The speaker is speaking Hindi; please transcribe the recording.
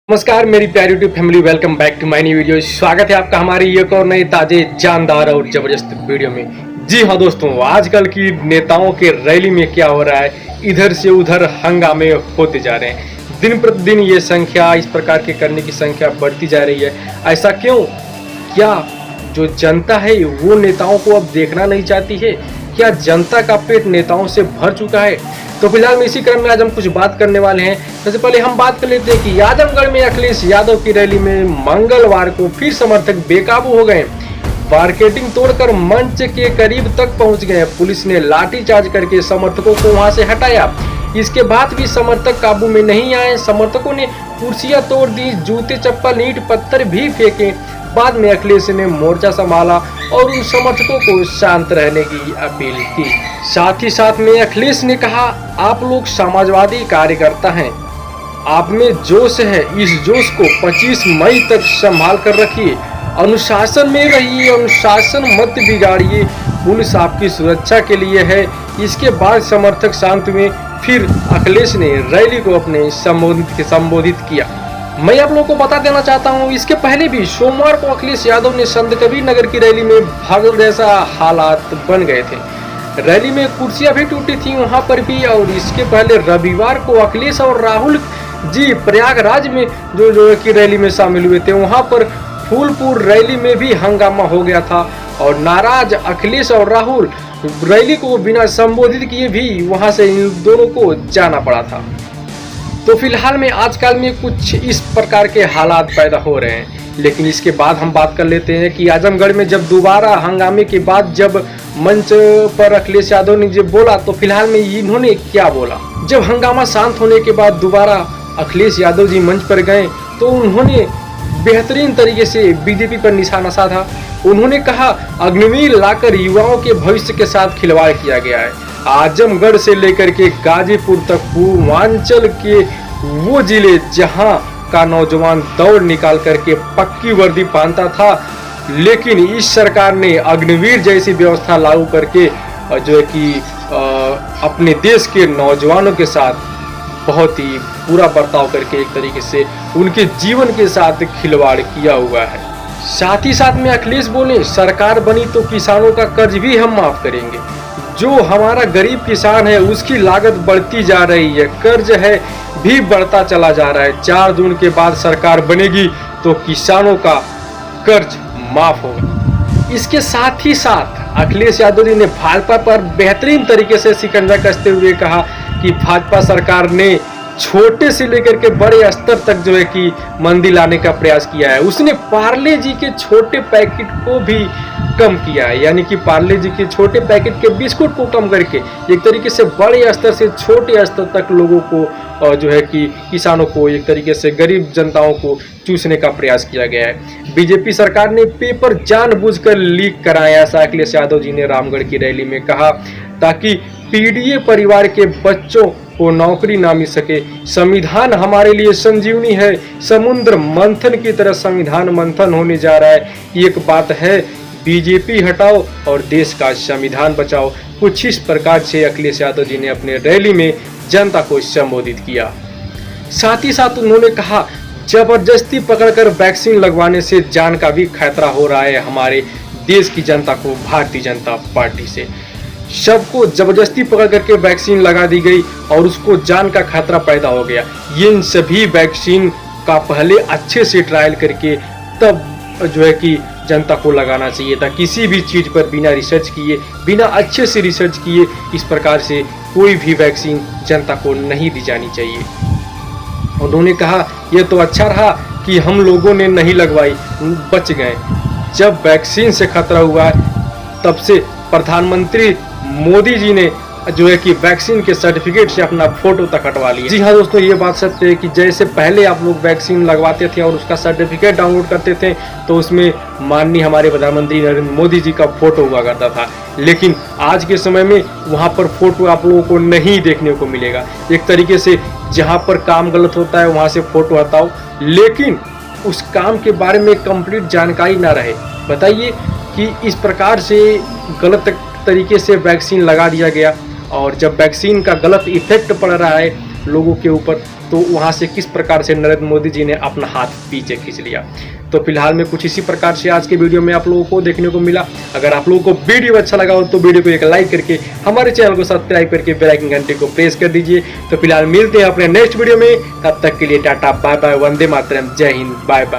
नमस्कार मेरी प्यारी YouTube family, welcome back to my new video. स्वागत है आपका हमारी एक और नए ताजे जानदार और जबरदस्त वीडियो में। जी हाँ दोस्तों, आजकल की नेताओं के रैली में क्या हो रहा है, इधर से उधर हंगामे होते जा रहे हैं। दिन प्रतिदिन ये संख्या, इस प्रकार के करने की संख्या बढ़ती जा रही है। ऐसा क्यों? क्या जो जनता है वो नेताओं को अब देखना नहीं चाहती है? क्या जनता का पेट नेताओं से भर चुका है? तो फिलहाल में इसी क्रम में आज हम कुछ बात करने वाले हैं। सबसे पहले हम बात कर लेते हैं कि आजमगढ़ में अखिलेश यादव की रैली में मंगलवार को फिर समर्थक बेकाबू हो गए। बारकेडिंग तोड़कर मंच के करीब तक पहुंच गए। पुलिस ने लाठीचार्ज करके समर्थकों को वहां से हटाया। इसके बाद भी समर्थक काबू में नहीं आए। समर्थकों ने कुर्सियां तोड़ दी, जूते चप्पल ईंट पत्थर भी फेंके। बाद में अखिलेश ने मोर्चा संभाला और उन समर्थकों को शांत रहने की अपील की। साथ ही साथ में अखिलेश ने कहा, आप लोग समाजवादी कार्यकर्ता हैं, आप में जोश है, इस जोश को 25 मई तक संभाल कर रखिए। अनुशासन में रहिए, अनुशासन मत बिगाड़िए, पुलिस आपकी सुरक्षा के लिए है। इसके बाद समर्थक शांत हुए। फिर अखिलेश ने रैली को अपने संबोधित किया। मैं आप लोगों को बता देना चाहता हूं, इसके पहले भी सोमवार को अखिलेश यादव ने संत कबीर नगर की रैली में भागल जैसा हालात बन गए थे। रैली में कुर्सियां भी टूटी थी वहां पर भी। और इसके पहले रविवार को अखिलेश और राहुल जी प्रयागराज में जो की रैली में शामिल हुए थे, वहां पर फूलपुर रैली में भी हंगामा हो गया था। और नाराज अखिलेश और राहुल रैली को बिना संबोधित किए भी वहां से इन दोनों को जाना पड़ा था। तो फिलहाल में आजकल में कुछ इस प्रकार के हालात पैदा हो रहे हैं। लेकिन इसके बाद हम बात कर लेते हैं कि आजमगढ़ में जब दोबारा हंगामे के बाद जब मंच पर अखिलेश यादव ने जब बोला, तो फिलहाल में इन्होंने क्या बोला। जब हंगामा शांत होने के बाद दोबारा अखिलेश यादव जी मंच पर गए तो उन्होंने बेहतरीन तरीके से बीजेपी पर निशाना साधा। उन्होंने कहा, अग्निवीर लाकर युवाओं के भविष्य के साथ खिलवाड़ किया गया है। आजमगढ़ से लेकर के गाजीपुर तक पूर्वांचल के वो जिले जहां का नौजवान दौड़ निकाल करके पक्की वर्दी पहनता था, लेकिन इस सरकार ने अग्निवीर जैसी व्यवस्था लागू करके जो है कि अपने देश के नौजवानों के साथ बहुत ही बुरा बर्ताव करके एक तरीके से उनके जीवन के साथ खिलवाड़ किया हुआ है। साथ ही साथ में अखिलेश बोले, सरकार बनी तो किसानों का कर्ज भी हम माफ करेंगे। जो हमारा गरीब किसान है उसकी लागत बढ़ती जा रही है, कर्ज है भी बढ़ता चला जा रहा है। 4 जून के बाद सरकार बनेगी तो किसानों का कर्ज माफ होगा। इसके साथ ही साथ अखिलेश यादव जी ने भाजपा पर बेहतरीन तरीके से शिकंजा कसते हुए कहा कि भाजपा सरकार ने छोटे से लेकर के बड़े स्तर तक जो है कि मंदी लाने का प्रयास किया है। उसने पार्ले जी के छोटे पैकेट को भी कम किया है, यानी कि पार्ले जी के छोटे पैकेट के बिस्कुट को कम करके एक तरीके से बड़े स्तर से छोटे स्तर तक लोगों को जो है कि किसानों को, एक तरीके से गरीब जनताओं को चूसने का प्रयास किया गया है। बीजेपी सरकार ने पेपर जानबूझकर लीक कराया, ऐसा अखिलेश यादव जी ने रामगढ़ की रैली में कहा, ताकि पीडीए परिवार के बच्चों को नौकरी ना मिल सके। संविधान हमारे लिए संजीवनी है, समुद्र मंथन की तरह संविधान मंथन होने जा रहा है। एक बात है, बीजेपी हटाओ और देश का संविधान बचाओ। कुछ इस प्रकार से अखिलेश यादव जी ने अपने रैली में जनता को संबोधित किया। साथ ही साथ उन्होंने कहा, जबरदस्ती पकड़कर वैक्सीन लगवाने से जान का भी खतरा हो रहा है हमारे देश की जनता को। भारतीय जनता पार्टी से सबको जबरदस्ती पकड़ करके वैक्सीन लगा दी गई और उसको जान का खतरा पैदा हो गया। इन सभी वैक्सीन का पहले अच्छे से ट्रायल करके तब जो है कि जनता को लगाना चाहिए था। किसी भी चीज पर बिना रिसर्च किए, बिना अच्छे से रिसर्च किए इस प्रकार से कोई भी वैक्सीन जनता को नहीं दी जानी चाहिए। उन्होंने कहा, यह तो अच्छा रहा कि हम लोगों ने नहीं लगवाई, बच गए। जब वैक्सीन से खतरा हुआ तब से प्रधानमंत्री मोदी जी ने जो है कि वैक्सीन के सर्टिफिकेट से अपना फोटो तक हटवा लिया। जी हाँ दोस्तों, ये बात सत्य है कि जैसे पहले आप लोग वैक्सीन लगवाते थे और उसका सर्टिफिकेट डाउनलोड करते थे तो उसमें माननीय हमारे प्रधानमंत्री नरेंद्र मोदी जी का फोटो हुआ करता था, लेकिन आज के समय में वहाँ पर फोटो आप लोगों को नहीं देखने को मिलेगा। एक तरीके से जहाँ पर काम गलत होता है वहाँ से फोटो हटाओ, लेकिन उस काम के बारे में कंप्लीट जानकारी ना रहे। बताइए कि इस प्रकार से गलत तरीके से वैक्सीन लगा दिया गया और जब वैक्सीन का गलत इफेक्ट पड़ रहा है लोगों के ऊपर, तो वहाँ से किस प्रकार से नरेंद्र मोदी जी ने अपना हाथ पीछे खींच लिया। तो फिलहाल में कुछ इसी प्रकार से आज के वीडियो में आप लोगों को देखने को मिला। अगर आप लोगों को वीडियो अच्छा लगा हो तो वीडियो को एक लाइक करके हमारे चैनल को सब्सक्राइब करके बेल आइकन घंटे को प्रेस कर दीजिए। तो फिलहाल मिलते हैं अपने नेक्स्ट वीडियो में, तब तक के लिए tata bye bye, Vande Mataram, जय हिंद, बाय बाय।